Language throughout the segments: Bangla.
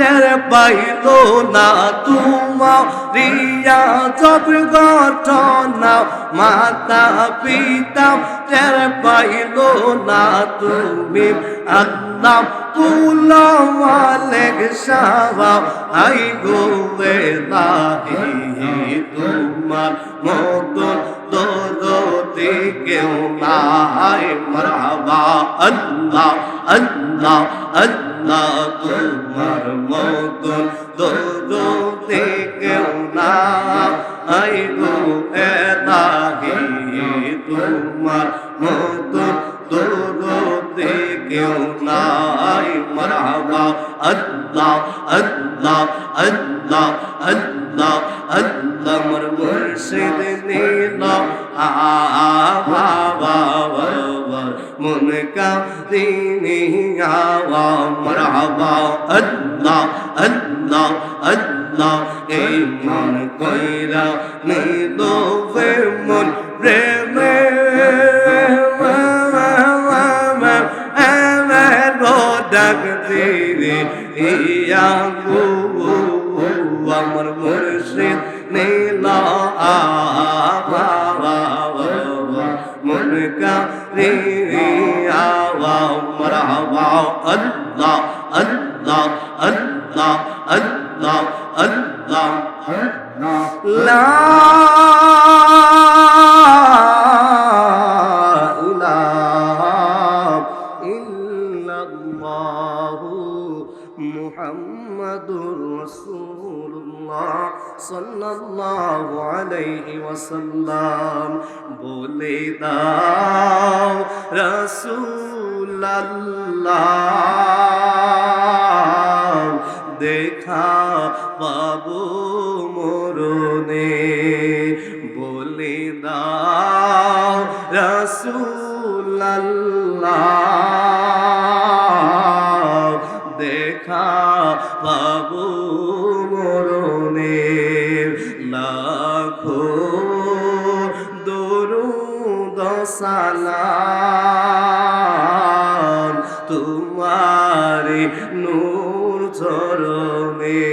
টের পাইল না তোমার রিয়া জব ঘটনা মাতা পিতা টের পাইল না তুমি আল্লাহ পুলাওয়ালেক সাবা আই গো বেলাহি তোমার মতন দরদি কেউ নাই মারহাবা আল্লাহ আল্লাহ আল্লাহ তোমার মতন দরদি কেউ নাই গো বেলাহি তোমার মতন দরদি কেউ নাই মারহাবা আল্লাহ আল্লাহ আল্লাহ আল্লাহ আল্লাহ মোর মুর্শিদ নীল মন কা দিনী আওয়া মারহাবা আল্লাহ আল্লাহ আল্লাহ এই মন কইরা নীল বে মন প্রেমে ডাক দিরে ইয়া গো আমার মুর্শিদ নীলা মন কা রে আওয়া মারহাবা আল্লাহ আল্লাহ আল্লাহ আল্লাহ আল্লাহ লা মুহাম্মাদুর রাসূলুল্লাহ সাল্লাল্লাহু আলাইহি ওয়াসাল্লাম বলে দাও রাসূলুল্লাহ দেখা পাবো মরণে বলে দাও রাসূলুল্লাহ দেখা পাবো মরণে লাখো দরুদ সালাম তোমারে নূর চরণে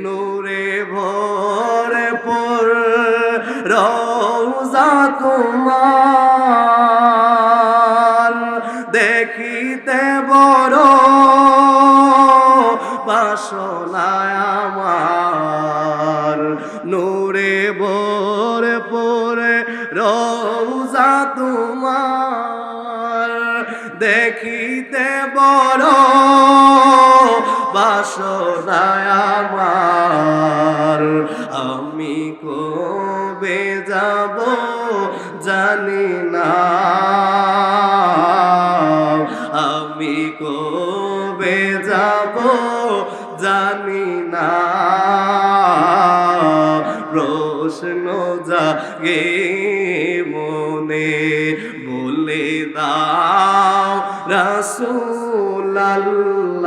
নূরে ভরে পর রওজা তোমার দেখিতে বড় বাসনায় আমার নূরে ভরে পরে রওজা তোমার দেখিতে বড় বাসনায় আমার আমি কবে যাব জানি না আমি কবে যাব জানি না প্রশ্ন জাগে মনে বলে দাও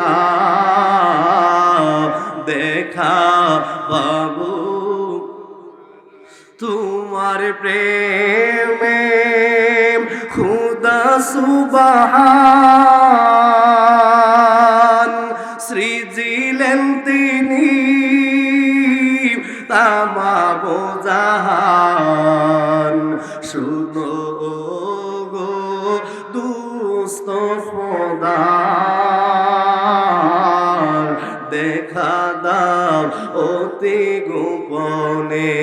রাসূলুল্লাহ দেখা পাবো তোমার প্রেমে খুদা সুবহান সৃজিলেন তিনি তামাম জাহান শুনো গো দুস্ত খোদা দেখা দাও অতি গোপনে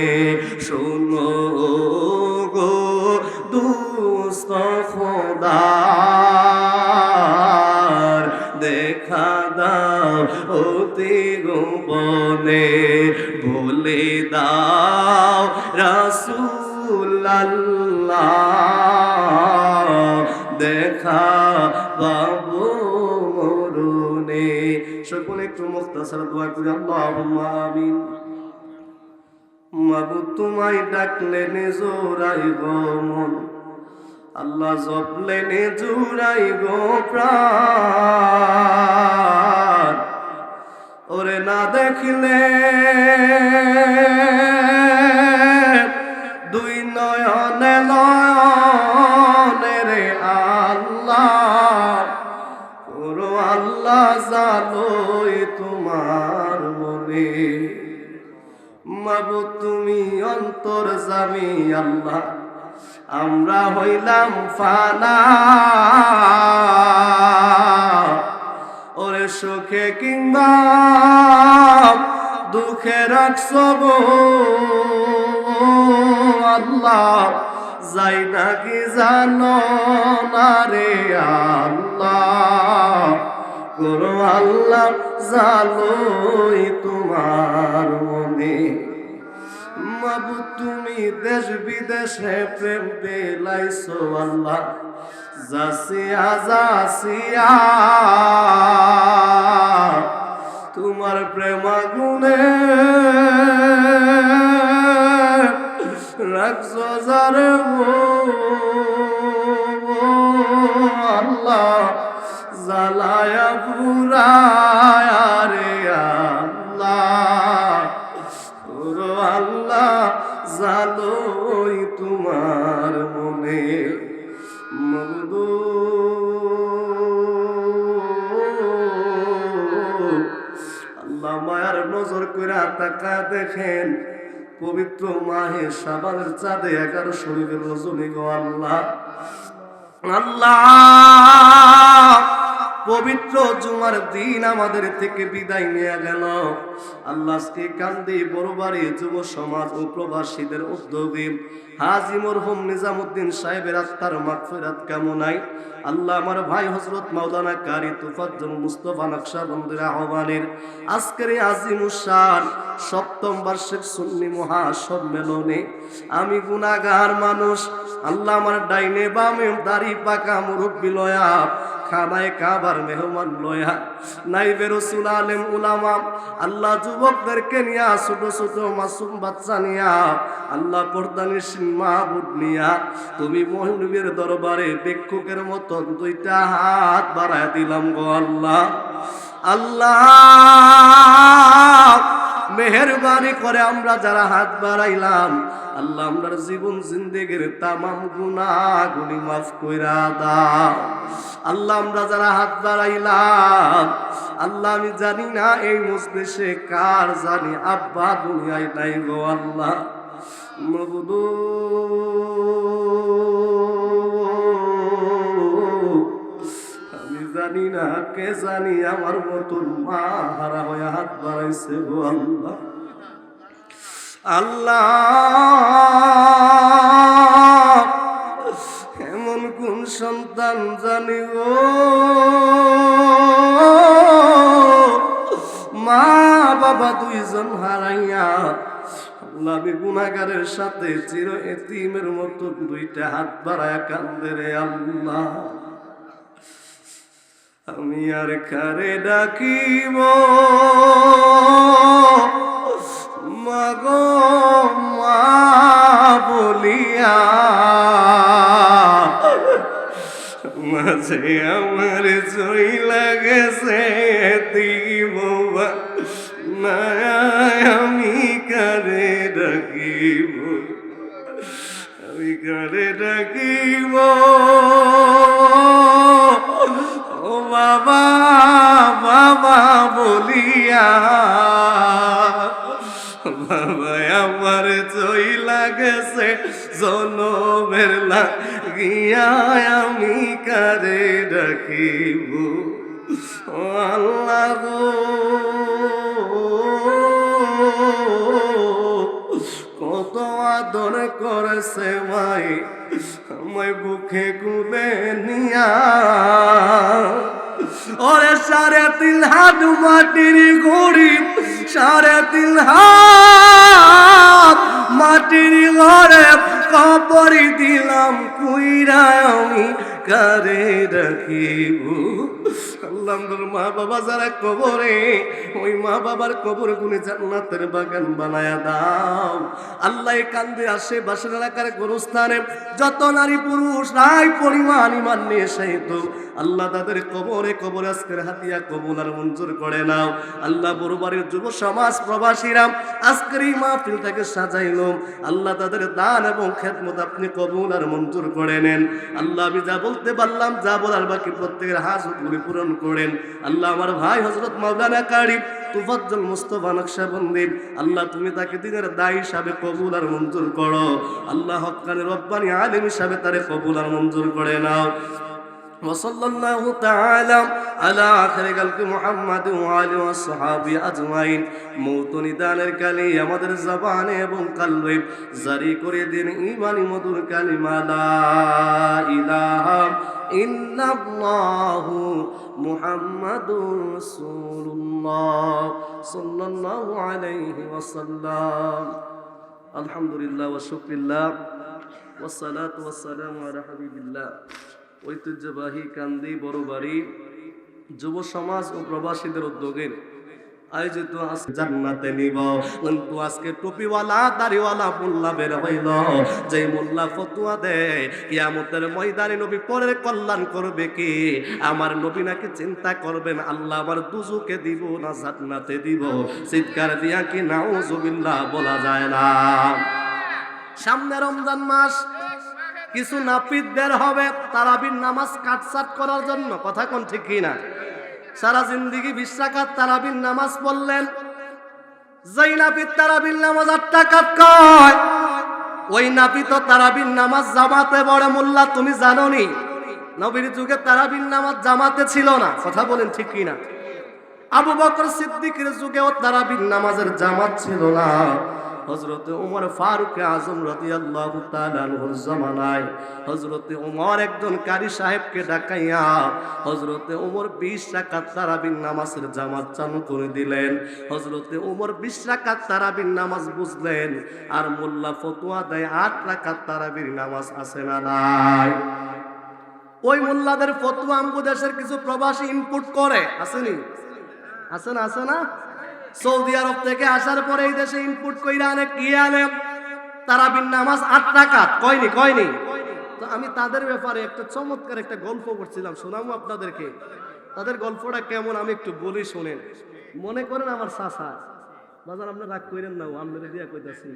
শুনো গো দুস্ত খোদা দেখা দাও অতি গোপনে বলে দাও রাসূলুল্লাহ দেখা পাবো মরণে সকলে একটু মুখতাসার দোয়া করি আল্লাহুম্মা আমিন মাবুদ তোমায় ডাকলে নিজরাই গো মন আল্লাহ জপলে নিজরাই গো প্রাণ ওরে না দেখলে দুই নয়নে নয়নে রে আল্লাহ পুরো আল্লাহ জানোই তুমি আমি আল্লাহ আমরা হইলাম ফানা, ওরে সুখে কিংবা দুঃখে রাখছো গো আল্লাহ, যাই নাকি জানো না রে আল্লাহ, করো আল্লাহ জালোই তোমার মনে। মাবুদ তুমি দেশ বিদেশে প্রেম পেলাইছো আল্লাহ, যাসিয়া যাসিয়া তোমার প্রেম আগুনে রাখছো যারে আল্লাহ, জ্বালায়া পুরায়া রে আল্লাহ, ওরে আল্লাহ জালোই তোমার মনে। মগদু আল্লাহ মায়ার নজর করে তাকা দেখেন পবিত্র মাহে শাবানের চাঁদে 11 শরীফের রজনী গো আল্লাহ, আল্লাহ পবিত্র জুমার দিন আমাদের থেকে বিদায় নিয়ে গেল আল্লাহ। আজকে কান্দি বড়বাড়ি যুব সমাজ ও প্রবাসীদের উদ্যোগে হাজী মরহুম নিজামুদ্দিন সাহেবের আত্মার মাগফিরাত কামনায় আল্লাহ আমার ভাই হযরত মাওলানা কারি তুফাজ্জল মুস্তাফা নকশবন্দির আহ্বানের আজকের এই আজিমুশান 7ম বার্ষিক সুন্নি মহাসম্মেলনে আমি গুনাহগার মানুষ, আল্লাহ আমার ডাইনে বামে দাড়ি পাকা মুরব্বি লয়া, খানায় কাবার মেহমান লয়া, নাইবে রাসূল আলেম উলামা, আল্লাহ যুবকদেরকে নিয়া, ছোট ছোট মাসুম বাচ্চা নিয়া, আল্লাহ পর্দানিশীন মাহবুব নিয়া তুমি মহনবীর দরবারে ভিক্ষুকের মতন 2টা হাত বাড়ায় দিলাম গো আল্লাহ। আল্লাহ মেহেরবানি করে আমরা যারা হাত বাড়াইলাম আল্লাহ আমরার জীবন জিন্দেগির তামাম গুনাহগুলি মাফ কইরা দাও। আল্লাহ আমরা যারা হাত বাড়াইলাম আল্লাহ আমি জানি না এই মজলিসে কার জানি আব্বা দুনিয়ায় নাই গো আল্লাহ, মাবুদু আমি জানি না কে জানি আমার মতন মা হারা হয়ে হাত বাড়াইছে গো আল্লাহ। আল্লাহ এমন কোন সন্তান জানি গো মা বাবা 2জন হারাইয়া আল্লাহ আমি গুনাহগারের সাথে চির এতিমের মতো 2টা হাত বাড়ায়া কান্দে রে আল্লাহ। আমি আর কারে ডাকিব মাগো মা বলিয়া, মাঝে আমার জয় লাগেছে দিব না, আমি কারে ডাকিব, আমি কারে ডাকিব ও বাবা বাবা বলিয়া, বাবা আমার জয় লাগেছে জনমের লাগিয়া, আমি কারে ডাকিব ও আল্লাহ গো। কত আদর করেছে মাই আমায় বুকে কুলে নিয়া, ওরে 3.5 হাত মাটির গরিব, 3.5 হাত মাটির ঘরে কবর দিলাম কুইরা, আমি কারে রাখিব। আল্লাহ মা বাবা যারা কবরে, ওই মা বাবার কবর গুনে জান্নাতের বাগান বানায়া দাও আল্লাহ। কান্দে আশেপাশের এলাকার গোরস্থানে যত নারী পুরুষ রাই পরিমাণ ইমান নিয়ে শাহিদ আল্লাহ তাদের কবরে কবরে আজকের হাতিয়া কবুল আর মঞ্জুর করে নাও আল্লাহ। বড়বাড়ির যুব সমাজ প্রবাসীরা আজকের এই মাহফিলটাকে সাজাইলো আল্লাহ, তাদের দান এবং খেদমত আপনি কবুল আর মঞ্জুর করে নেন আল্লাহ। আমি যা বলতে পারলাম, যা বলার বাকি প্রত্যেকের হাজতগুলি পূরণ করেন। আল্লাহ আমার ভাই হযরত মাওলানা কারি তুফাজ্জল মুস্তাফা নকশবন্দি, আল্লাহ তুমি তাকে দিনের দায়ী হিসাবে কবুল আর মঞ্জুর করো। আল্লাহ হক্কানি রব্বানি আলিম হিসাবে তারে কবুল আর মঞ্জুর করে নাও। وصلى الله تعالى على آخر خلق محمد وآله والصحابة أجمعين। মৌত নিদানের কালে আমাদের জবানে এবং কলবে জারি করে দিন ঈমানি মধুর কালিমা লা ইলাহা ইল্লাল্লাহু মুহাম্মাদুর রাসূলুল্লাহ সাল্লাল্লাহু আলাইহি ওয়াসাল্লাম। আলহামদুলিল্লাহ ওয়া শুকরিল্লাহ ওয়াস সালাতু ওয়াস সালামু আলা হাবিবিল্লাহ। ঐতিহ্যবাহী কান্দি বড়বাড়ি যুব সমাজ ও প্রবাসীদের উদ্যোগে আয়োজিত জান্নাতে নিব। কিন্তু আজকে টুপিওয়ালা দাড়িওয়ালা মোল্লা বের হইল, যে মোল্লা ফতুয়া দেয় কিয়ামতের ময়দানে নবী পরের কল্যাণ করবে কি? আমার নবী নাকি চিন্তা করবেন আল্লাহ আমার দুজুকে দিব না জান্নাতে দিব। চিৎকার দিয়া কি নাউজুবিল্লাহ বলা যায় না? সামনে রমজান মাস, কিছু নাপিত বের হবে তারাবির নামাজ কাটছাট করার জন্য। কথা কোন ঠিক কিনা? সারা জিন্দিগি 20 রাকাত তারাবির নামাজ পড়লেন, যেই নাপিত তারাবির নামাজ 8 রাকাত কয়, ওই নাপিত তারাবির নামাজ জামাতে পড়ে। মোল্লা তুমি জানো নি নবীর যুগে তারাবির নামাজ জামাতে ছিল না? কথা বলেন ঠিক কিনা? আবু বকর সিদ্দিকের যুগেও তারাবির নামাজের জামাত ছিল না। হযরত ওমর ফারুক আজম রাদিয়াল্লাহু তাআলা আনহুর জামানায় হযরত ওমর একজন কারি সাহেবকে ডাকাইয়া হযরত ওমর 20 রাকাত তারাবির নামাজের জামাত চালু করে দিলেন। হযরত ওমর 20 রাকাত তারাবির নামাজ বুঝলেন, আর মোল্লা ফতোয়া দেয় 8 রাকাত তারাবির নামাজ আছে না নাই? ওই মোল্লাদের ফতোয়া আমগো দেশের কিছু প্রবাসী ইনপুট করে, আসেনি? আছে না? আছে না? সৌদি আরব থেকে আসার পরে এই দেশে ইনপুট কইরা আনে কি আনে? তারাবির নামাজ 8 রাকাত। কয়নি? তো আমি তাদের ব্যাপারে একটা চমৎকার একটা গল্প করছিলাম, শোনাবো আপনাদেরকে। তাদের গল্পটা কেমন আমি একটু বলি, শোনেন। মনে করেন আমার চাচা, বাজার আপনি রাগ করেন না, আপনারা দিয়া কইতাছি,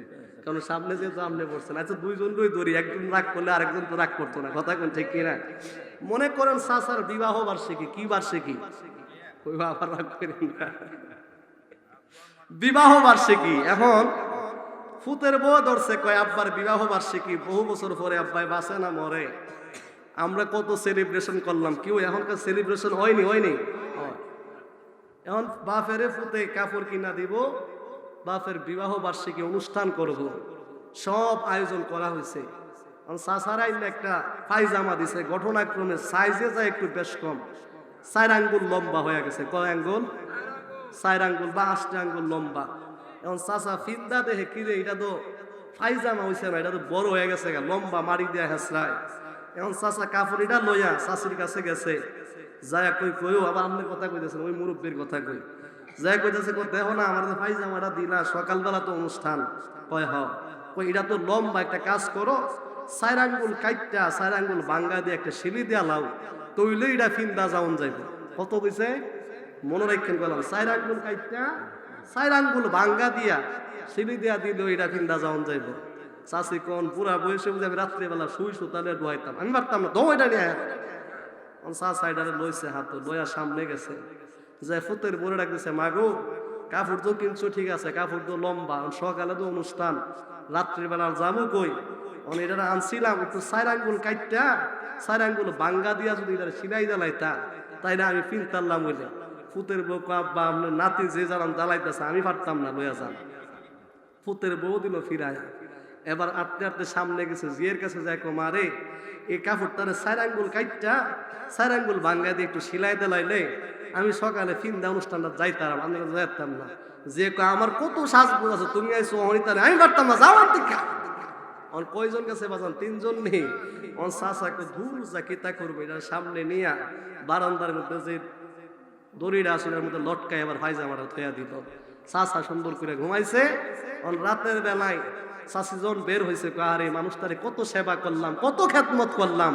কারণ সামনে যেহেতু আপনি পড়ছেন। আচ্ছা দুইজনই ধরি, একজন রাগ করলে আরেকজন তো রাগ করতো না। কথা কোন ঠিক কিনা? মনে করেন চাচার বিবাহ বার্ষিকী। কি বার্ষিকী? কইবা আবার রাগ করেন না, বিবাহ বার্ষিকী। এখন ফুতের বউ ধরছে, কয় আব্বার বিবাহ বার্ষিকী, বহু বছর পরে আব্বাই বাঁচে না মরে, আমরা কত সেলিব্রেশন করলাম, কেউ এখনকার সেলিব্রেশন হয়নি। এখন বাপের ফুতে কাপড় কিনা দিব, বাপের বিবাহ বার্ষিকী অনুষ্ঠান করব, সব আয়োজন করা হয়েছে। চাচারা একটা পায়জামা দিছে, ঘটনাক্রমে সাইজে যায় একটু বেশ কম, 4 আঙ্গুল লম্বা হয়ে গেছে। কয় আঙ্গুল? 4 আঙ্গুল বা 8 আঙ্গুল লম্বা। এখন চাচা ফিন্দা দেখে কিরে, এটা তো পায়জামা হয়েছে না, এটা তো বড় হয়ে গেছে, লম্বা মারি দেয়া হেসরায়। এখন চাচা কাপড় এটা লইয়া চাষির কাছে গেছে, যায় কইও আবার আপনি কথা কইতেছেন, ওই মুরব্বীর কথা কই, যায় কইতেছে দেখো না আমার পায়জামাটা দিলা, সকালবেলা তো অনুষ্ঠান। কয় কই এটা তো লম্বা, একটা কাজ করো, 4 আঙ্গুল কাইটটা 4 আঙ্গুল ভাঙ্গা দিয়ে একটা শিলি দিয়া লাও, তৈলে এটা ফিন্দা যাওন যাইব। কত কইছে মনে রাখেন, বললাম 4 আঙ্গুল কাইটটা 4 আঙ্গুল ভাঙ্গা দিয়া শিলি দিয়া দিল, এটা ফিন্দা যাওন যাইব। চাষি কোন পুরা বয়সে বুঝে আমি রাত্রিবেলা শুই সুতালে ডুয়াইতাম, আমি পারতাম না, দৌড় এটা নিয়ে সাইডারে লইছে, হাত লইয়া সামনে গেছে, যে ফুতের বলে রাখতেছে, মাগো কাপড় তো কিনছো ঠিক আছে, কাপড় তো লম্বা, সকালে তো অনুষ্ঠান, রাত্রিবেলা যাবো কই, এটা আনছিলাম একটু 4 আঙ্গুল কাইটটা 4 আঙ্গুল ভাঙ্গা দিয়া যদি এটা সিলাই জ্বালাইতা, তাই না আমি পিনতারলাম। হইলে ফুতের বউ আব্বা আপনার নাতি যে জ্বালান জ্বালাইতেছে, আমি পারতাম না, লইয়া যান। ফুতের বউ দিল ফিরায়, এবার আটতে আটতে সামনে গেছে, জিয়ের কাছে যায়, মারে এই কাপড়টারে 4 আঙ্গুল কাইটটা 4 আঙ্গুল ভাঙ্গা দিয়ে একটু সিলাই দিলাইলে আমি সকালে ফিন্দা অনুষ্ঠানটা যাইতাম, আমি যাইতাম না। যে আমার কত সাজগুজ আছে, তুমি আইসো অনিতারে, আমি পারতাম না, যাওয়ার দিকা। কয়জন গেছে বাজান? 3 জন নেই। চাচাকে দূর যা কিতা করবো, এটা সামনে নিয়ে বারান্দার মধ্যে যে দড়িটা আসলে মধ্যে লটকায় আবার পায়জামাটা থইয়া দিত। চাচা সুন্দর করে ঘুমাইছে। রাতের বেলায় চাষিজন বের হয়েছে, আরে মানুষটারে কত সেবা করলাম, কত খেদমত করলাম,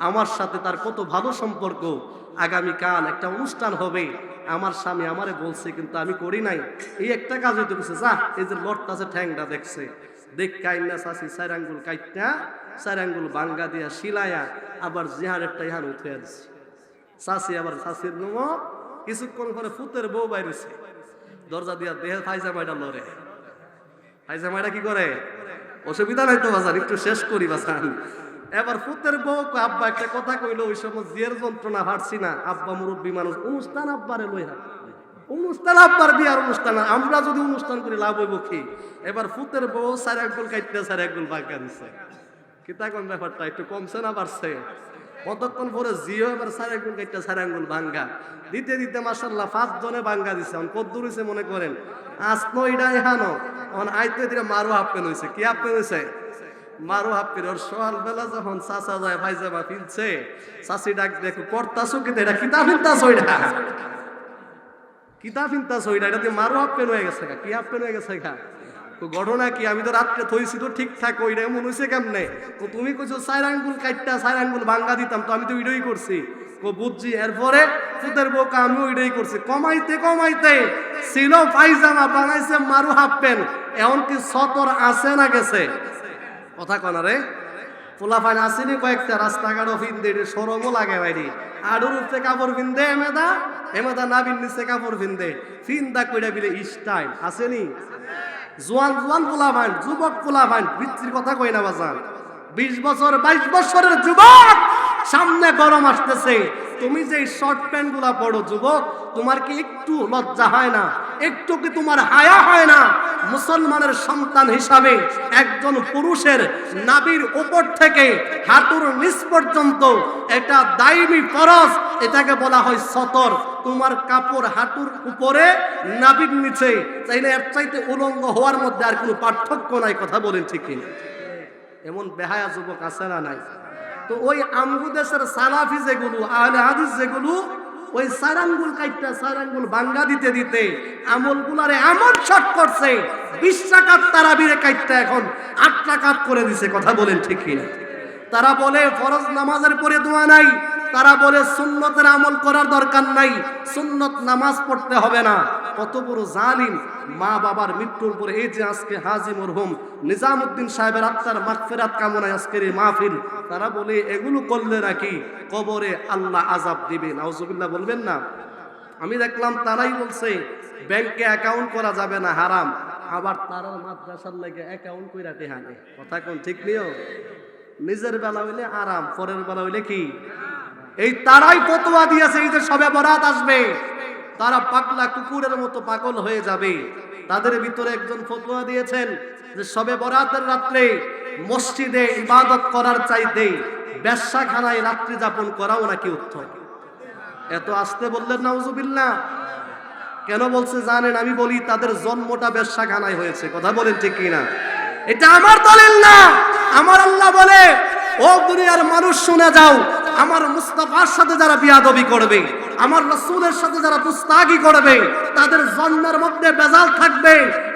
আমার সাথে তার কত ভালো সম্পর্ক, আগামীকাল একটা অনুষ্ঠান হবে, আমার স্বামী আমারে বলছে কিন্তু আমি করি নাই, এই একটা কাজ হইতে গেছে, যা এই যে লটটা আছে ঠ্যাংটা দেখছে, দেখ কাইন্না চাষি 4 আঙ্গুল কাইটটা 4 আঙ্গুল বাঙ্গা দিয়া শিলায়া আবার জিহারেরটা ইহার উঠে দিছে। চাষি আবার চাষির নমো কিছুক্ষণ পরে ফুতের বউ বাইরেছে, দরজা দিয়া দেহে ফাইজামাইটা লড়ে। ফাইজামাইটা কি করে? অসুবিধা নাই তো বাজান, একটু শেষ করি বাজান। এবার ফুতের বউ আব্বা একটা কথা কইলো, ওই সময় জিয়ের যন্ত্রণা হাঁটছি না, আব্বা মুরব্বী মানুষ, অনুষ্ঠান আব্বারে লইহা, অনুষ্ঠান আব্বার বিয়ার অনুষ্ঠান, আমরা যদি অনুষ্ঠান করি লাভ হইব কি? এবার ফুতের বউ 4 আঙ্গুল কাটতে 4 আঙ্গুল বাঙ্গা দিছে। কিতা কোন ব্যাপারটা একটু কমছে না বাড়ছে? কতক্ষণ পরে জিও এবার 4 আঙ্গুল কাটতে 4 আঙ্গুল বাঙ্গা দিতে দিতে মাশাআল্লাহ 5 জনে বাঙ্গা দিছে। এখন কত দূর হইছে মনে করেন? আসনো ইডা এহানো এখন আইতে দিরা মারো হাফপেন হইছে। কি হাফপেন হইছে? মারো হাফপেন। ওর সকাল বেলা যখন চাচা যায় ভাইজামা ফিলছে, চাচি ডাক দেখো করতাছো কি? এটা কিতা ফিলতাছো? এটা কিতা ফিলতাছো? এটা দিয়ে মারো হাফপেন হয়ে গেছে। কি হাফপেন হয়ে গেছে? ঘটনা কি? আমি তো রাত্রে থইছি তো ঠিকঠাক, ওইটা এমন হয়েছে কেমনে? তুমি কইছো 4 আঙ্গুল কাটটা 4 আঙ্গুল বাঙ্গা দিতাম, তো আমি তো ওইটাই করছি। বুঝছি। এরপরে ফুতের বোকা আমি ওইটাই করছি। কমাইতে কমাইতে ছিল পায়জামা, বানাইছে মারু হাফ প্যান্ট। এমন কি সতর আছে না গেছে? কথা কনা রে পোলাফাইন আসেনি কয়েকটা, রাস্তাঘাটও ফিন্দে, সরমও লাগে বাইরে, আডুর উঠতে কাপড় ফিন্দে, এমেদা এমেদা নাবিন নিচে কাপড় ফিন্দে, ফিন্দা কইরা বিলে স্টাইল আসেনি। জোয়ান জোয়ান পোলাফাইন, যুবক পোলাফাইন, বৃত্তির কথা কই না বাজান, 20 বছর 22 বছরের যুবক, সামনে গরম আসতেছে, তুমি যে শর্ট প্যান্ট গুলা পড়ো যুবক, তোমার কি একটু লজ্জা হয় না? একটু কি তোমার হায়া হয় না? মুসলমানের সন্তান হিসাবে একজন পুরুষের নাভির উপর থেকে হাঁটুর নিচ পর্যন্ত এটা দায়মি ফরজ, এটাকে বলা হয় সতর। তোমার কাপড় হাঁটুর উপরে নাভির নিচে, তাইলে এর চাইতে উলঙ্গ হওয়ার মধ্যে আর কোনো পার্থক্য নাই। কথা বলেন ঠিক কিনা? এমন বেহায়া যুবক আছে না নাই? তো ওই আমগু দেশের সালাফি যেগুলো, আহলে হাদিস যেগুলো, ওই 4 আঙ্গুল কাইটটা 4 আঙ্গুল বাঙ্গা দিতে দিতে আমলগুলারে এমন শর্ট করছে, 20 রাকাত তারাবিরে কাইটটা এখন 8 রাকাত করে দিছে। কথা বলেন ঠিক কিনা? তারা বলে ফরজ নামাজের পরে দোয়া নাই, তারা বলে সুন্নতের আমল করার দরকার নাই, সুন্নত নামাজ পড়তে হবে না। কত বড় জালিম! মা বাবার মৃত্যুর পরে এই যে আজকে হাজী মরহুম নিজামউদ্দিন সাহেবের আত্মার মাগফিরাত কামনায় আজকের এই মাহফিল, তারা বলে এগুলো করলে নাকি কবরে আল্লাহ আযাব দিবে। নাউজুবিল্লাহ বলবেন না? আমি দেখলাম তারাই বলছে ব্যাংকে অ্যাকাউন্ট করা যাবে না, হারাম। আবার তারা মাদ্রাসার লাগে অ্যাকাউন্ট কইরা টেহানে। কথা কোন ঠিক নিও? নিজের বেলা হইলে আরাম, পরের বেলা হইলে কি? এই তারাই ফতোয়া দিয়েছে এই যে শবে বরাত আসবে, তারা পাগলা কুকুরের মতো পাগল হয়ে যাবে। তাদের ভিতরে একজন ফতোয়া দিয়েছেন যে শবে বরাতের রাত্রে মসজিদে ইবাদত করার চাইতে বেশ্যাখানায় রাত্রি যাপন করাও নাকি উত্তম। এত আসতে বললেন নাউজুবিল্লাহ। কেন বলছে জানেন? আমি বলি তাদের জন্মটা বেশ্যাখানায় হয়েছে। কথা বলেন ঠিক কিনা? এটা আমার দলিল না। আমার আল্লাহ বলে, ও দুনিয়ার মানুষ শুনে যাও, আমার মুস্তাফার সাথে যারা বিয়াদবি করবে, আমার রাসূলের সাথে যারা দুস্তাগি করবে, তাদের জন্মের মধ্যে বেজাল থাকবে।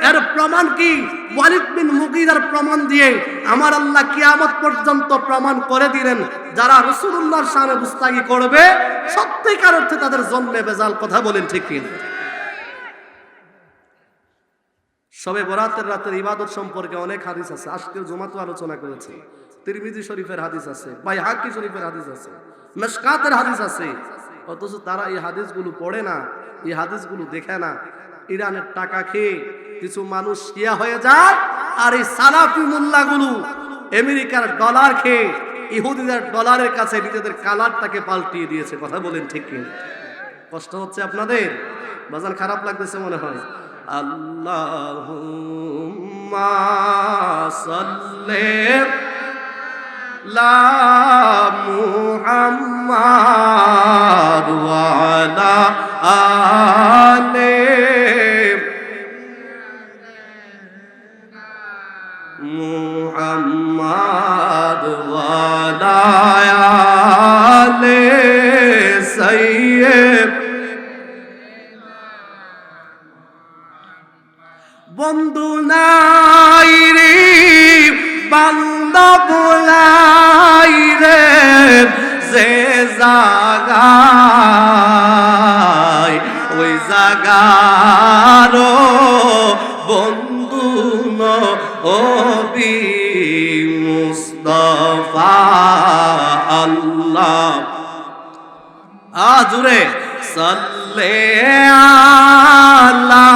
এর প্রমাণ কি? ওয়ালিদ বিন মুগীরার প্রমাণ দিয়ে আমার আল্লাহ কিয়ামত পর্যন্ত প্রমাণ করে দিলেন, যারা রাসূলুল্লাহর শানে দুস্তাগি করবে সত্যিকার অর্থে তাদের জন্মে বেজাল। কথা বলেন ঠিক কিনা? শবে বরাতের রাতের ইবাদত সম্পর্কে অনেক হাদিস আছে, আজকে জুমাতে আলোচনা করেছি। তিরমিজি শরীফের হাদিস আছে, বাইহাকি শরীফের হাদিস আছে, মিশকাতের হাদিস আছে। অথচ তারা এই হাদিসগুলো পড়ে না, এই হাদিসগুলো দেখে না। ইরানের টাকা খেয়ে কিছু মানুষ শিয়া হয়ে যায়, আর এই সালাফি মোল্লাগুলো আমেরিকার ডলার খেয়ে ইহুদিদের ডলারের কাছে নিজেদের কালারটাকে পাল্টিয়ে দিয়েছে। কথা বলেন ঠিক কি? কষ্ট হচ্ছে আপনাদের? বাজান খারাপ লাগতেছে মনে হয়? আল্লাহুম্মা সাল্লি লা মুহাম্মাদ ওয়া আলা আলি মুহাম্মাদ ওয়া আলা আলি সাইয়্যিদ। বন্ধু নাই রে, বান্ধব নাই রে, যে জাগায় ওই জাগারো বন্ধু নবী। মুস্তাফা আল্লাহ জুড়ে সাল্লে আলা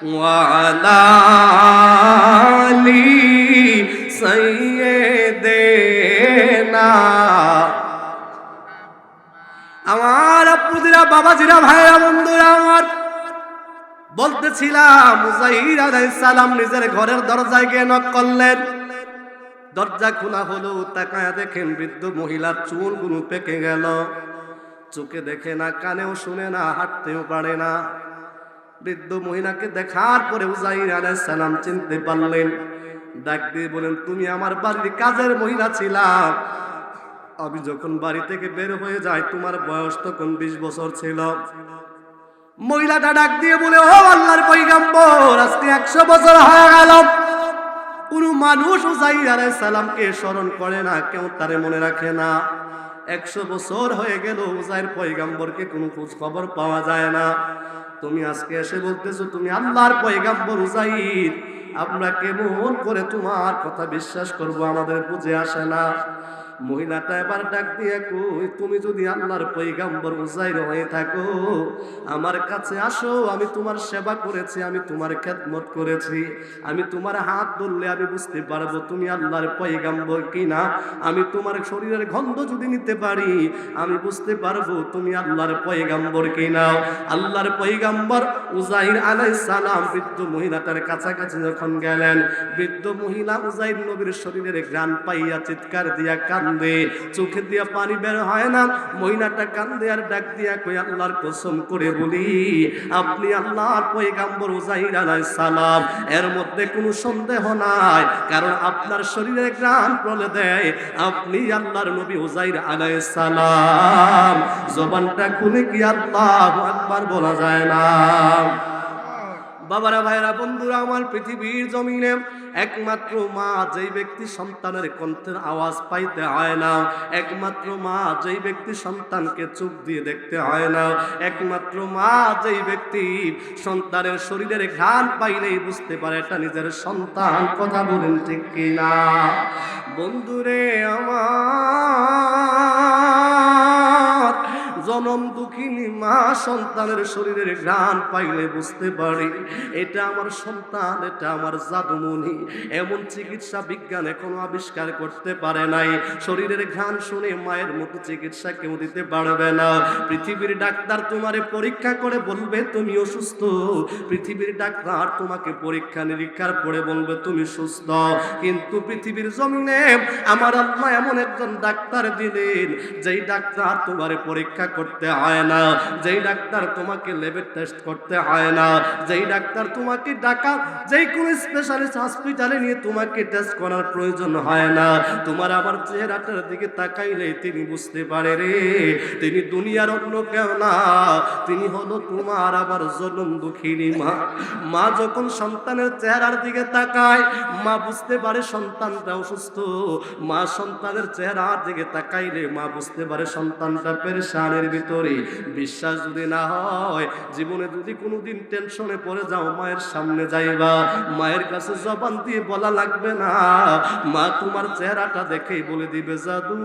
ওয়া আলা আলি সাইয়্যিদিনা। আমার আপুজিরা, বাবাজিরা, ভাইরা, বন্ধুরা আমার, বলতেছিলাম উযাইর আলাইহিস সালাম নিজের ঘরের দরজায় গিয়ে নক করলেন। দরজা খোলা হলো, তাকায়া দেখেন বৃদ্ধ মহিলার চুলগুলো পেকে গেল, চোখে দেখে না, কানেও শুনে না, হাঁটতেও পারে না। বৃদ্ধ মহিলাকে দেখার পরে উযাইর আলাইহিস সালাম চিনতে পারলেন। ডাক দিয়ে বলেন, তুমি আমার বাড়ির কাজের মহিলা ছিলা। আমি যখন বাড়ি থেকে বের হয়ে যাই তোমার বয়স তখন 20 বছর ছিল। মহিলাটা ডাক দিয়ে বলে, ও আল্লাহর পয়গম্বর, আজকে 100 বছর হয়ে গেল। কোন মানুষ উযাইর আলাইহিস সালামকে স্মরণ করে না, কেউ তারে মনে রাখে না। 100 বছর হয়ে গেল উযাইর পয়গম্বরকে কোনো খোঁজ খবর পাওয়া যায় না। তুমি আজকে এসে বলতেছো তুমি আল্লাহর পয়গম্বর উযাইর, আমরা কেমন করে তোমার কথা বিশ্বাস করব, আমাদের বুঝে আসে না। মহিলাটা এবার ডাক দিয়ে কই, তুমি যদি আল্লাহর পয়গম্বর উযাইর হয়ে থাকো, আমার কাছে আসো, আমি তোমার সেবা করেছি, আমি তোমার খেদমত করেছি, আমি তোমার হাত ধরলে আমি বুঝতে পারবো তুমি আল্লাহর পয়গম্বর কিনা। আমি তোমার শরীরের গন্ধ যদি নিতে পারি, আমি বুঝতে পারবো তুমি আল্লাহর পয়গম্বর কিনা। আল্লাহর পয়গম্বর উযাইর আলাইহিস সালাম বৃদ্ধ মহিলাটার কাছাকাছি যখন গেলেন, বৃদ্ধ মহিলা উযাইর নবীর শরীরের ঘ্রাণ পাইয়া চিৎকার দিয়া কান্দে, চোখে দিয়া পানি বের হয় না। মহিলাটা কান্দে আর ডাক দিয়া কই, আল্লাহর কসম করে বলি, আপনি আল্লাহর পয়গম্বর উযাইর আলাইহিস সালাম, এর মধ্যে কোনো সন্দেহ নাই, কারণ আপনার শরীরে ঘ্রাণ বলে দেয় আপনি আল্লাহর নবী উযাইর আলাইহিস সালাম। জবানটা খুলে কি আল্লাহু আকবার বলা যায় না? বাবারা, ভাইরা, বন্ধুরা আমার, পৃথিবীর জমিনে একমাত্র মা যেই ব্যক্তি সন্তানের কণ্ঠের আওয়াজ পাইতে হয় না, একমাত্র মা যেই ব্যক্তি সন্তানকে চোখ দিয়ে দেখতে হয় না, একমাত্র মা যেই ব্যক্তি সন্তানের শরীরের ঘ্রাণ পাইলেই বুঝতে পারে এটা নিজের সন্তান। কথা বলেন ঠিক কিনা? বন্ধুরে আমার, জনম দুঃখিনী মা সন্তানের শরীরের ঘ্রাণ পাইলে বুঝতে পারে এটা আমার সন্তান, এটা আমার জাদুমণি। এমন চিকিৎসা বিজ্ঞান এখনো আবিষ্কার করতে পারে নাই। শরীরের ঘ্রাণ শুনে মায়ের মতো চিকিৎসা কেউ দিতে পারবে না। পৃথিবীর ডাক্তার তোমারে পরীক্ষা করে বলবে তুমি অসুস্থ, পৃথিবীর ডাক্তার তোমাকে পরীক্ষা নিরীক্ষার পরে বলবে তুমি সুস্থ। কিন্তু পৃথিবীর জমিনে আমার আল্লাহ এমন একজন ডাক্তার দিলেন, যেই ডাক্তার তোমারে পরীক্ষা করতে হয় না, যেই ডাক্তার তোমাকে ল্যাবের টেস্ট করতে হয় না, যেই ডাক্তার তোমাকে ঢাকা যেই কোন স্পেশালিস্ট হসপিটালে নিয়ে তোমাকে টেস্ট করার প্রয়োজন হয় না। তোমার আমার চেহারাটার দিকে তাকাইলে তিনি বুঝতে পারে রে, তিনি দুনিয়ার অন্য কেউ না, তিনি হলো তোমার আবার জনম দুঃখিনী মা। মা যখন সন্তানের চেহারার দিকে তাকায়, মা বুঝতে পারে সন্তানটা অসুস্থ। মা সন্তানের চেহারার দিকে তাকাইলে মা বুঝতে পারে সন্তানটা পেরেশানির ভিতরে। বিশ্বাস যদি না হয়, জীবনে যদি কোনোদিন টেনশনে পড়ে যাও, মায়ের সামনে যাইবা, মায়ের কাছে জবান দিয়ে বলা লাগবে না, মা তোমার চেহারাটা দেখেই বলে দিবে জাদু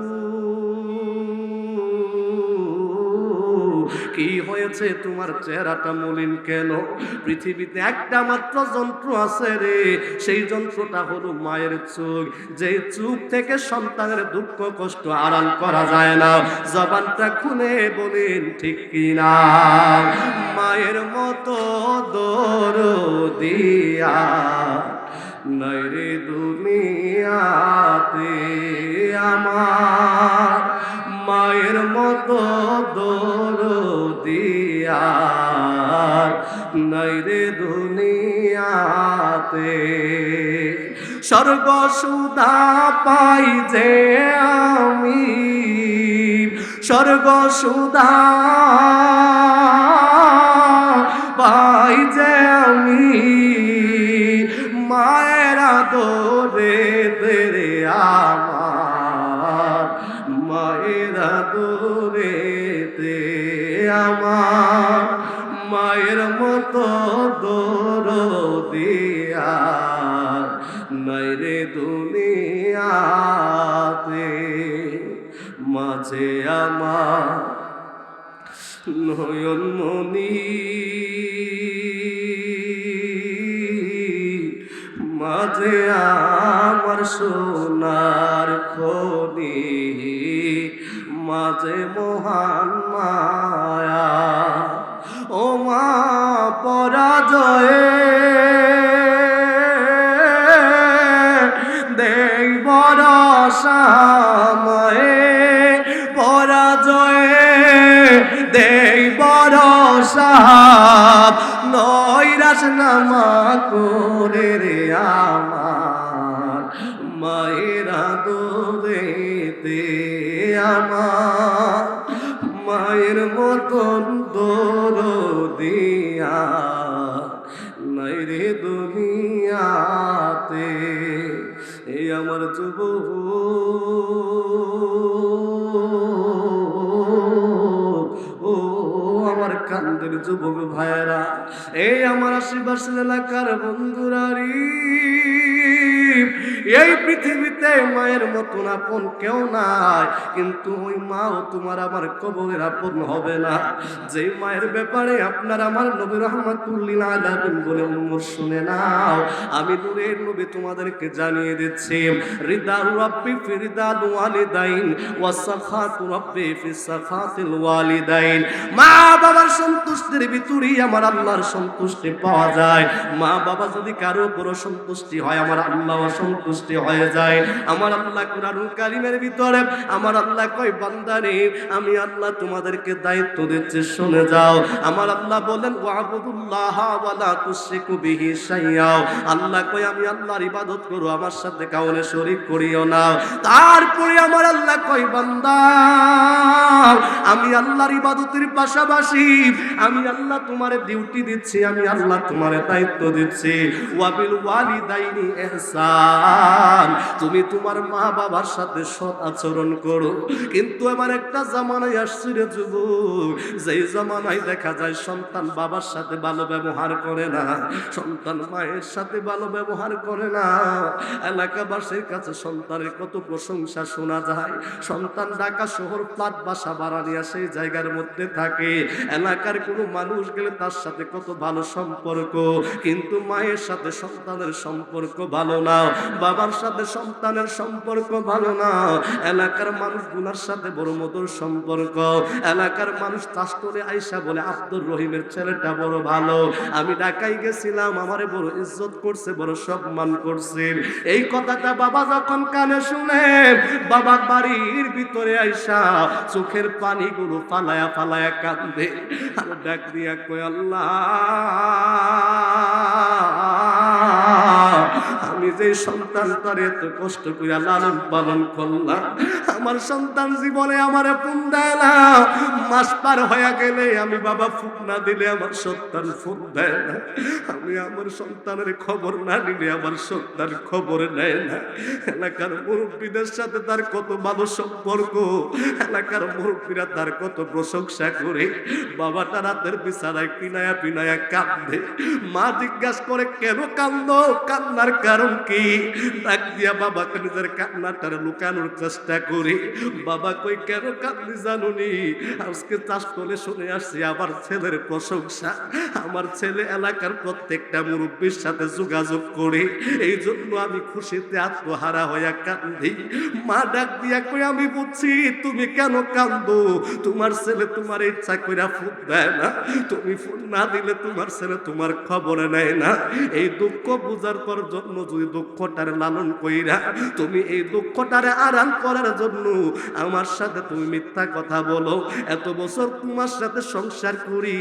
কি হয়েছে, তোমার চেহারাটা মলিন কেন? পৃথিবীতে একটা মাত্র যন্ত্র আছে রে, সেই যন্ত্রটা হলো মায়ের চোখ। যে চোখ থেকে সন্তানের দুঃখ কষ্ট আড়াল করা যায় না। জবানটা খুলে বলেন ঠিক কিনা? মায়ের মতো দরদিয়া নাই রে দুনিয়াতে আমার, মায়ের মতো দরদিয়া নাই রে দুনিয়াতে। স্বর্গ সুধা পাই যে আমি, স্বর্গ সুধা পাই যে আমি, মায়ের আদরে তেরে আমার, মায়ের আদরে তে আমার, মায়ের মতো দরদিয়া নাই রে দুনিয়াতে, মাঝে আমার নয়ন মনি, মাঝে আমার সোনার খনি, মাঝে মহান মায়া। ও মা পরাজয়ে দেই ভরসা মায়ে, পরাজয়ে দেই ভরসা, নৈরাশ নামা করে রে আমার মায়ের আদরেতে, আমার মায়ের মতন দরদিয়া নাই রে দুনিয়াতে। এই আমার যুবক, ও আমার কান্দের যুবক ভাইরা, এই আমার আশেপাশের এলাকার বন্ধুরা, এই পৃথিবীতে মায়ের মতন আপন কেউ নাই, কিন্তু ওই মাও তোমার আমার কবরের আপন হবে না। যে মায়ের ব্যাপারে আপনার আমার নবী রাহমাতুল্লিল আলামিন বলে উম্মত শুনে নাও, আমি নূরের নবী তোমাদেরকে জানিয়ে দিচ্ছি, রিদাউ রাব্বি ফি রিদাল ওয়ালিদাইন ওয়া সাখাতু রাব্বি ফি সাখাতিল ওয়ালিদাইন। মা বাবার সন্তুষ্টির ভিতরেই আমার আল্লাহর সন্তুষ্টি পাওয়া যায়। মা বাবা যদি কারো বড় সন্তুষ্টি হয়, আমার আল্লাহ সন্তুষ্টি হয়ে যায়। আমার আল্লাহ কুরআনুল কারীমের ভিতরে আমার আল্লাহ কয়, বান্দারে আমি আল্লাহ তোমাদেরকে দায়িত্ব দিচ্ছি, শুনে যাও। আমার আল্লাহ বলেন, ওয়াবুদুল্লাহ ওয়া লা তুশরিকু বিহি শাইআ। আল্লাহ কয় আমি আল্লাহর ইবাদত করো, আমার সাথে কাউকে শরীক করিও না। তারপরে আমার আল্লাহ কয়, বান্দা আমি আল্লাহর ইবাদতের পাশাপাশি আমি আল্লাহ তোমারে ডিউটি দিচ্ছি, আমি আল্লাহ তোমারে দায়িত্ব দিচ্ছি, ওয়াবিল ওয়ালিদাইনি ইহসান, তুমি তোমার মা বাবার সাথে সৎ আচরণ করো। কিন্তু আমার একটা জামানায় আসছে রে যুবক, যেই জামানায় দেখা যায় সন্তান বাবার সাথে ভালো ব্যবহার করে না, সন্তান মায়ের সাথে ভালো ব্যবহার করে না। এলাকাবাসীর কাছে সন্তানের কত প্রশংসা শোনা যায়, সন্তান ঢাকা শহর ফ্ল্যাট বাসা ভাড়া নিয়ে সেই জায়গার মধ্যে থাকে, এলাকার কোনো মানুষ গেলে তার সাথে কত ভালো সম্পর্ক, কিন্তু মায়ের সাথে সন্তানের সম্পর্ক ভালো না, বাবার সাথে সন্তানের সম্পর্ক ভালো না। এলাকার মানুষগুলোর সাথে বড় মধুর সম্পর্ক, এলাকার মানুষ চাষ করে আইসা বলে আব্দুর রহিমের ছেলেটা বড় ভালো, আমি ঢাকায় গেছিলাম, আমারে বড় ইজ্জত করছে, বড় সম্মান করছে। এই কথাটা বাবা যখন কানে শুনে, বাবা বাড়ির ভিতরে আইসা চোখের পানিগুলো ফালায়া ফালায়া কান্দে, আর ডাক দিয়া কয়, আল্লাহ আমি যে সন্তানটারে এত কষ্ট করে লালন পালন করলাম, আমার সন্তান জীবনে আমারে ফোন দেয় না, মাস পার হয়ে গেলে আমি বাবা ফোন না দিলে আমার সন্তান ফোন দেয় না, আমি আমার সন্তানের খবর না নিলে আমার সন্তান খবর নেয় না। এলাকার মুরব্বীদের সাথে তার কত ভালো সম্পর্ক, এলাকার মুরব্বীরা তার কত প্রশংসা করে, বাবাটা রাতের বিছানায় পিনায়া পিনায়া কান্দে। মা জিজ্ঞাসা করে, কেন কান্দো, কান্নার কারণ কি? ডাক দিয়া বাবাকে নিজের কান্নাটারে লুকানোর চেষ্টা করি। বাবা কই, কেন কান্দি জানুনি? আজকে চাষ করে শুনে আসছি আমার ছেলের প্রশংসা, আমার ছেলে এলাকার প্রত্যেকটা মুরব্বীর সাথে যোগাযোগ করে, এই জন্য আমি খুশিতে আত্মহারা হইয়া কান্দি। মা ডাক দিয়া কই, আমি বুঝছি তুমি কেন কান্দো, তোমার ছেলে তোমার ইচ্ছা কইরা ফোন দেয় না, তুমি ফোন না দিলে তোমার ছেলে তোমার খবরে নেয় না। এই দুঃখ বুঝার পর জন্য যদি দুঃখটারে লালন কইরা তুমি এই দুঃখটারে আড়াল করার জন্য আমার সাথে তুমি মিথ্যা কথা বলো, এত বছর তোমার সাথে সংসার করি,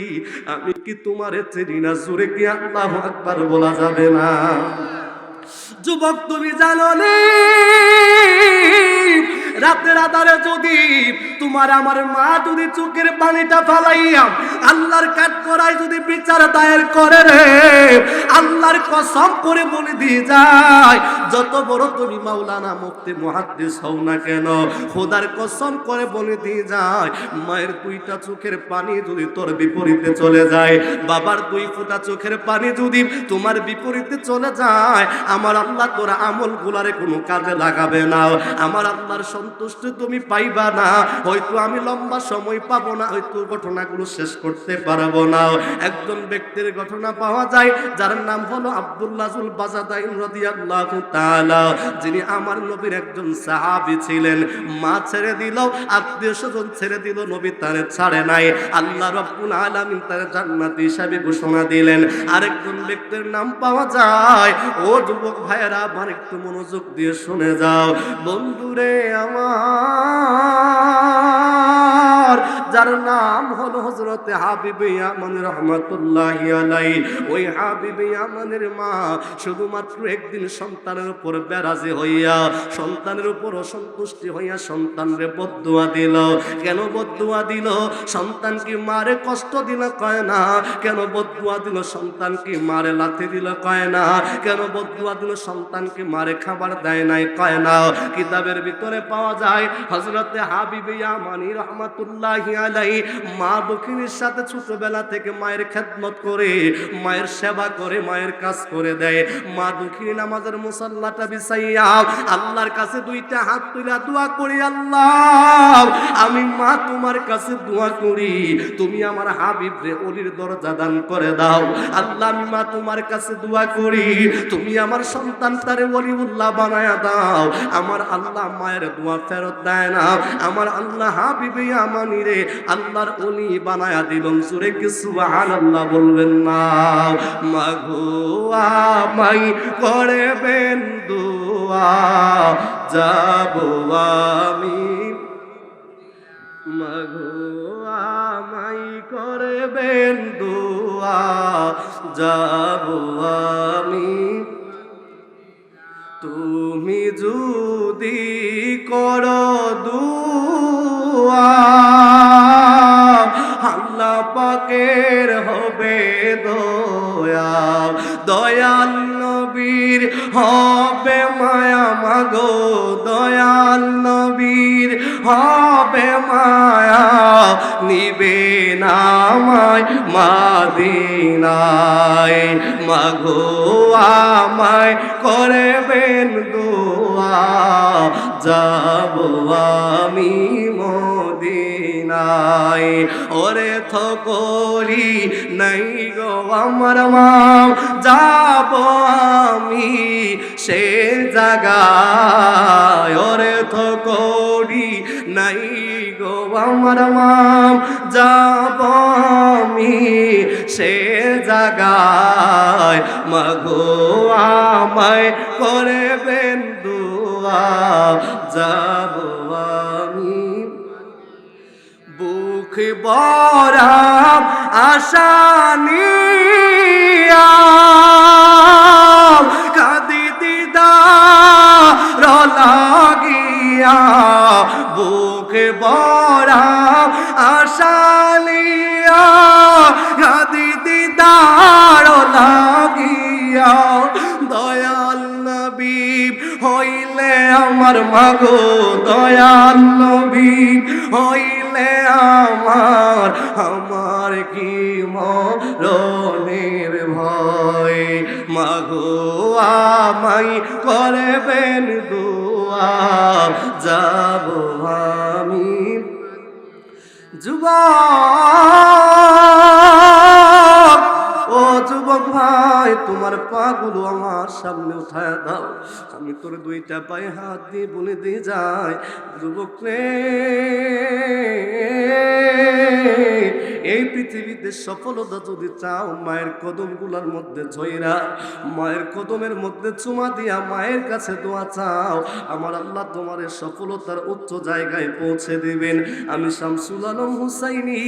আমি কি তোমারে চিনি না? জোরে কি আল্লাহু আকবার বলা যাবে না? যুবক তুমি জানো নি, রাতের আধারে যদি তোমার আমার মা যদি চোখের পানিটা ফালাইয়া আল্লাহর কাঠ করায় যদি বিচার দায়ের করে রে, আল্লাহর কসম করে বলে দিয়ে যায়, যত বড় তুমি মাওলানা মুফতি মুহাদ্দিস হও না কেন, খোদার কসম করে বলে দিয়ে যায়, মায়ের দুইটা চোখের পানি যদি তোর বিপরীতে চলে যায়, বাবার দুই ফোঁটা চোখের পানি যদি তোমার বিপরীতে চলে যায়, আমার আল্লাহ তোর আমলগুলারে কোনো কাজে লাগাবে না, আমার আল্লাহর সন্তুষ্টি তুমি পাইবা না। হয়তো আমি লম্বা সময় পাবো না, হয়তো ঘটনাগুলো শেষ করতে পারবো না। একজন ব্যক্তির ঘটনা পাওয়া যায় যার নাম হলো আব্দুল্লাহ যুল বাজাদাইন রাদিয়াল্লাহু তাআলা, যিনি আমার নবীর একজন সাহাবী ছিলেন। মা ছেড়ে দিল, আত্মীয় স্বজন ছেড়ে দিল, নবী তারে ছাড়ে নাই। আল্লাহ রাব্বুল আলামিন তার জান্নাতি হিসাবে ঘোষণা দিলেন। আরেকজন ব্যক্তির নাম পাওয়া যায়, ও যুবক ভাইয়েরা আমার একটু মনোযোগ দিয়ে শুনে যাও, বন্ধুরে আমার, যার নাম হলো হযরতে হাবিবে ইয়ামান রাহমাতুল্লাহি আলাইহি। ওই হাবিবে ইয়ামানের মা শুধুমাত্র একদিন সন্তানের উপর বেরাজি হইয়া, সন্তানের উপর অসন্তুষ্টি হইয়া সন্তানরে বদদুয়া দিল। কেন বদদুয়া দিল? সন্তান কি মারে কষ্ট দিল কয় না। কেন বদদুয়া দিল? সন্তান কি মারে লাথি দিল কয় না। কেন বদদুয়া দিল? সন্তান কি মারে খাবার দেয় নাই কয় না। কিতাবের ভিতরে পাওয়া যায় হযরতে হাবিবে ইয়ামানি রাহমাতুল্লাহি আলাইহি মা দক্ষিণের সাথে ছোটবেলা থেকে মায়ের খেদমত করে, মায়ের সেবা করে, মায়ের কাজ করে দেয়। মা দক্ষিণী নামাজের মুসাল্লাটা বিছাইয়া আল্লাহর কাছে দুইটা হাত তুলে দোয়া করি, আল্লাহ আমি মা তোমার কাছে দোয়া করি তুমি আমার হাবিবরে ওলির দরজা দান করে দাও। আল্লাহ আমি মা তোমার কাছে দোয়া করি তুমি আমার সন্তানটারে ওলিউল্লাহ বানায়া দাও। আমার আল্লাহ মায়ের দোয়া ফেরত দেয় না, আমার আল্লাহ হাবিবে ইয়ামানি রে আল্লাহর ওলি বানায়া দিলেন। জোরে কি সুবহানাল্লাহ বলবেন না? মাগো আমায় করবেন দোয়া, যাবো আমি, মাগো আমায় করবেন দোয়া, যাবো আমি। তুমি যদি করো দুয়া আল্লাহ পাকের হবে দয়া, দয়াল নবীর হবে মায়া, মাগো দয়াল নবীর হবে মায়া, নিবে নামায় মাদিনায়, মাগো আমায় করবেন দোয়া, যাবো আমি মদিনায়। ওরে থকরি নাই গো আমার মা, যাবো আমি সে জায়গায়। ওরে থকরি নাই গো আমার মা, যাবো আমি সে জায়গায়, মাগো আমায় করবেন দোয়া, যাবো আমি। বুক ভরা আশা নিয়া কাঁদি দিদার লাগিয়া, বুক ভরা আশা নিয়া কাঁদি দিদার লাগিয়া, দয়াল নবী হইলে আমার মাগো, দয়াল নবী হইলে আমার, আমার কি মরণের ভয়, মাগো আমায় করবেন দোয়া, যাবো আমি। যুবক, ও যুবক ভাই, তোমার পাগুলো আমার সামনে উঠায় দাও, আমি তোর দুইটা পায়ে হাত দিয়ে বলে দিয়ে যাই, যুবক রে, এই পৃথিবীতে সফলতা যদি চাও, মায়ের কদমগুলোর মধ্যে ঝইরা, মায়ের কদমের মধ্যে চুমা দিয়া মায়ের কাছে দোয়া চাও, আমার আল্লাহ তোমার সফলতার উচ্চ জায়গায় পৌঁছে দিবেন। আমি শামসুল আলম হুসাইনি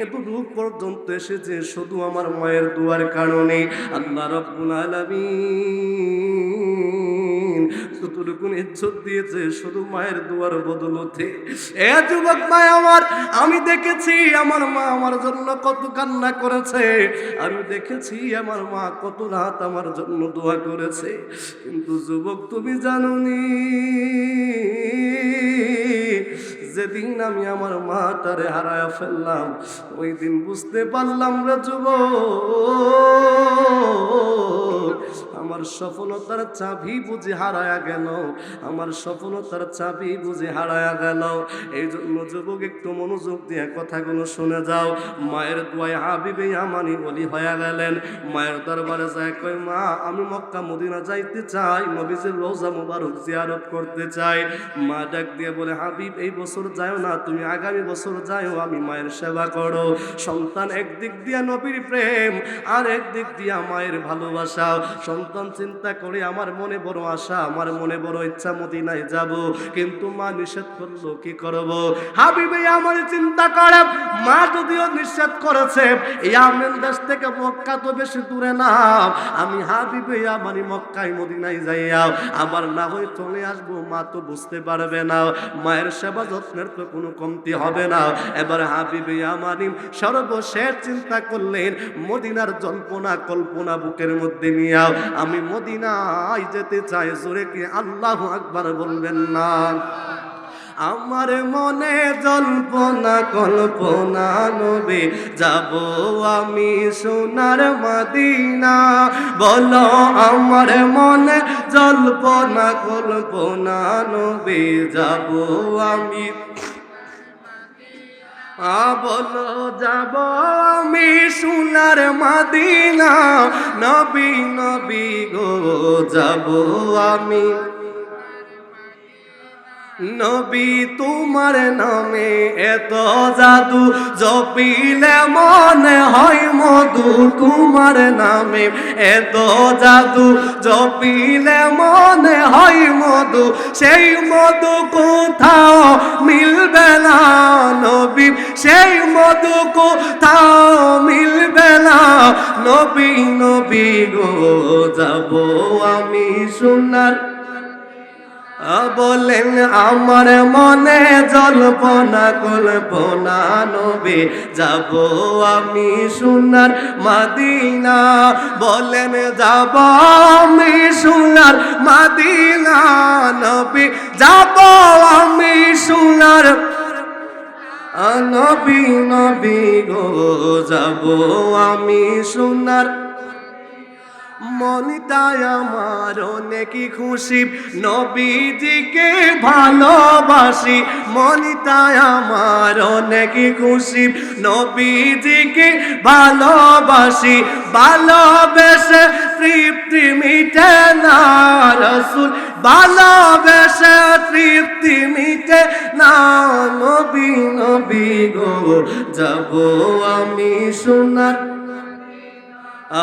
এতটুক পর্যন্ত এসেছে শুধু আমার মায়ের দোয়ার কারণে। আল্লাহ রাব্বুল আলামিন যতটুকু ইজ্জত দিয়েছে শুধু মায়ের দুয়ার বদলতে। এ যুবক ভাই আমার, আমি দেখেছি আমার মা আমার জন্য কত কান্না করেছে, আমি দেখেছি আমার মা কত রাত আমার জন্য দোয়া করেছে। কিন্তু যুবক তুমি জানোনি, যেদিন আমি আমার মাটারে হারায়া ফেললাম ওই দিন বুঝতে পারলাম রে যুবক, আমার সফলতার চাবি বুঝি হারায়া গেল, আমার সফলতার চাবি বুঝি হারায়া গেল। এই জন্য যুবক একটু মনোযোগ দিয়ে কথাগুলো শুনে যাও। মায়ের দোয়ায় হাবিবে ইয়ামানি ওলি হয়ে গেলেন। মায়ের দরবারে যায় কয়, মা আমি মক্কা মদিনা যাইতে চাই, নবীজির রওজা মুবারক জিয়ারত করতে চাই। মা ডাক দিয়ে বলে, হাবিব এই বছর যাও না, তুমি আগামী বছর যাও, আমি মায়ের সেবা করো। সন্তান একদিক দিয়া নবীর প্রেম, আর একদিক দিয়া মায়ের ভালোবাসা। সন্তান চিন্তা করে আমার মনে বড় আশা, আমার মনে বড় ইচ্ছা মদিনায় যাব, কিন্তু মা নিষেধ করলো, কি করব? হাবিবে আমার চিন্তা করে, মা যদিও নিষেধ করেছে, ইয়ামেন দেশ থেকে মক্কা তো বেশি দূরে না, আমি হাবিবে আমারই মক্কায় মদিনায় যাইয়া আবার না হয় চলে আসবো, মা তো বুঝতে পারবে না, মায়ের সেবা যত্নের তো কোনো কমতি হবে না। এবার হাবিবে আমানি সর্বশেষ চিন্তা করলেন, মদিনার জল্পনা কল্পনা বুকের মধ্যে নিয়ে আমি মদিনায় যেতে চাই। জোরে কি আল্লাহু আকবার বলবেন না? আমার মনে জল্পনা কল্পনা নবী যাব আমি সোনার মদিনা। বলো আমার মনে জল্পনা কল্পনা নবী যাব আমি, বলো যাব আমি সোনার মদিনা। নবী নবী গো যাব আমি, নবী তোমার নামে এত জাদু, জপিলে মনে হয় মধু। তোমার নামে এত জাদু, জপিলে মনে হয় মধু। সেই মধু কোথাও মিলবে না নবী, সেই মধু কোথাও মিলবে না। নবী নবী গো যাব আমি সোনার, বলেন আমার মনে জল্পনা কল্পনা নবী যাব আমি সোনার মদিনা। বলেন যাব আমি সোনার মদিনা, নবী যাব আমি সোনার, নবী নবী গো যাব আমি সোনার। মনটায় আমার অনেক খুশি, নবীজিকে ভালোবাসি। মনটায় আমার অনেক খুশি, নবীজিকে ভালোবাসি। ভালোবেসে তৃপ্তি মিটে না রাসূল, ভালোবেসে তৃপ্তি মিটে না। নবী নবী গো যাব আমি সোনার,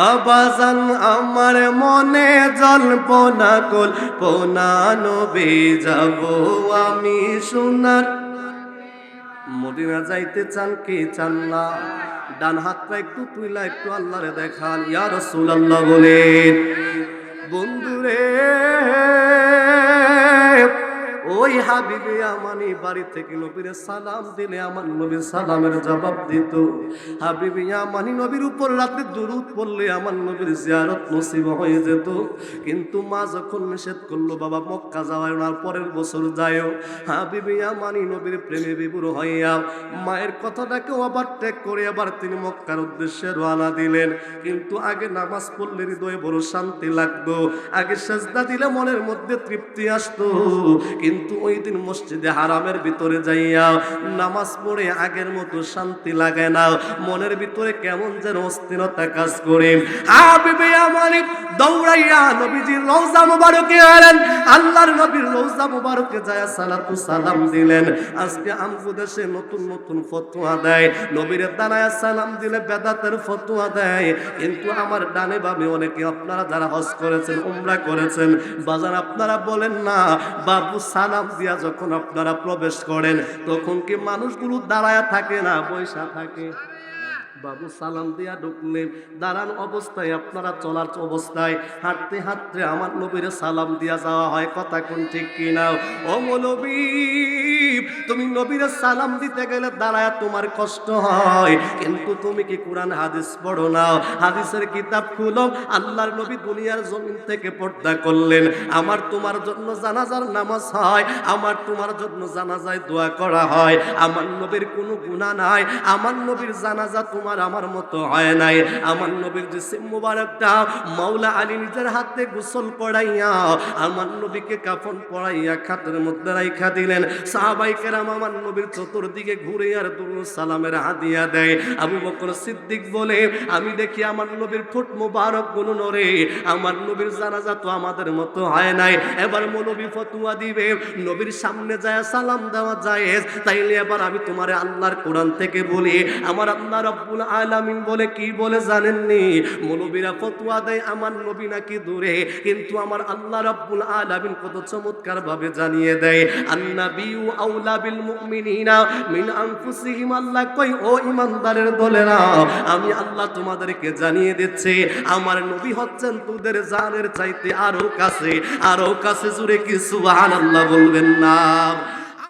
আবাজান আমার মনে জল্পনা কল্পনা নবী যাব আমি সোনার মদিনা। যাইতে চান কি চান না? ডান হাতটা একটু তুইলা একটু আল্লাহরে দেখান, ইয়া রাসূলুল্লাহ বলেন। বন্ধুরে ওই হাবিবে আমানি বাড়ি থেকে নবীর সালাম দিলে আমার নবীর সালামের জবাব দিত। হাবিবে আমানি নবীর উপর রাতে দুরূদ পড়লে আমার নবীর জিয়ারত নসিব হয়ে যেত। কিন্তু মা যখন নিষেধ করলো, বাবা মক্কা যাওয়ার না, পরের বছর যায়ও, হাবিবে আমানি নবীর প্রেমে বিভোর হইয়া মায়ের কথাটাকে ওভারটেক করে আবার তিনি মক্কার উদ্দেশ্যে রওনা দিলেন। কিন্তু আগে নামাজ পড়লে হৃদয়ে বড় শান্তি লাগতো, আগে সেজদা দিলে মনের মধ্যে তৃপ্তি আসতো। কিন্তু ওই দিন মসজিদে হারামের ভিতরে যাইয়া নামাজ পড়ে আগের মতো শান্তি লাগে না, মনের ভিতরে কেমন যেন অস্থিরতা কাজ করে। হাবিবে আমানি দৌড়াইয়া নবীজির রওজা মুবারকে গেলেন, আল্লাহর নবীর রওজা মুবারকে যায় সালাতু সালাম দিলেন। আজকে আমগো দেশে নতুন নতুন ফতোয়া দেয়, নবীর দাঁড়ায় সালাম দিলে বেদাতের ফতোয়া দেয়। কিন্তু আমার ডানে বামে অনেকে আপনারা যারা হজ করেছেন, উমরা করেছেন, বাজার আপনারা বলেন না বাবু সালাম দিয়া যখন আপনারা প্রবেশ করেন তখন কি মানুষগুলো দাঁড়ায়া থাকে না বৈশা থাকে? বাবু সালাম দিয়া ঢুকলেন, দাঁড়ান অবস্থায় আপনারা চলার অবস্থায় হাঁটতে হাঁটতে আমার নবীর সালাম দিয়া যাওয়া হয়, কথা কোন ঠিক কিনা? ও মৌলবী, তুমি নবীর সালাম দিতে গেলে দাঁড়ায় তোমার কষ্ট হয়, কিন্তু তুমি কি কোরআন হাদিস পড়ো না? হাদিসের কিতাব খুলো, আল্লাহর নবী দুনিয়ার জমিন থেকে পর্দা করলেন, আমার তোমার জন্য জানাজার নামাজ হয়, আমার তোমার জন্য জানাজায় দোয়া করা হয়, আমার নবীর কোনো গুনাহ নাই, আমার নবীর জানাজা তোমার আমার মতো হয় নাই। আমার নবীর জিসিম মুবারকটা মাওলা আলী নিজের হাতে গোসল করাইয়া আমার নবীকে কাফন পরাইয়া খাটের মধ্যে রাইখা দিলেন। সাহাবায়ে কেরাম আমার নবীর চতুর্দিকে ঘুরে আর দুরূদ সালামের হাদিয়া দেয়। আবু বকর সিদ্দিক বলে, আমি দেখি আমার নবীর ঠোঁট মুবারক গুলো নড়ে, আমার নবীর জানাজা তো আমাদের মতো হয় নাই। এবার মৌলবী ফতোয়া দিবে নবীর সামনে যায় সালাম দেওয়া জায়েজ, তাইলে এবার আমি তোমারে আল্লাহর কোরআন থেকে বলি, আমার আল্লাহ রাব্বুল আলামিন বলে কি বলে জানেননি? মৌলবীরা ফতোয়া দেয় আমার নবী নাকি দূরে, কিন্তু আমার আল্লাহ রাব্বুল আলামিন কত চমৎকার ভাবে জানিয়ে দেয়, আন-নাবিয়্যু আউলা বিল মুমিনিনা মিন আনফুসিহিম। আল্লাহ কই, ও ঈমানদারের দলেরা, আমি আল্লাহ তোমাদেরকে জানিয়ে দিচ্ছি আমার নবী হচ্ছেন তোদের জানের চাইতে আরো কাছে, আরো কাছে। জুড়ে কি সুবহানাল্লাহ বলবেন না?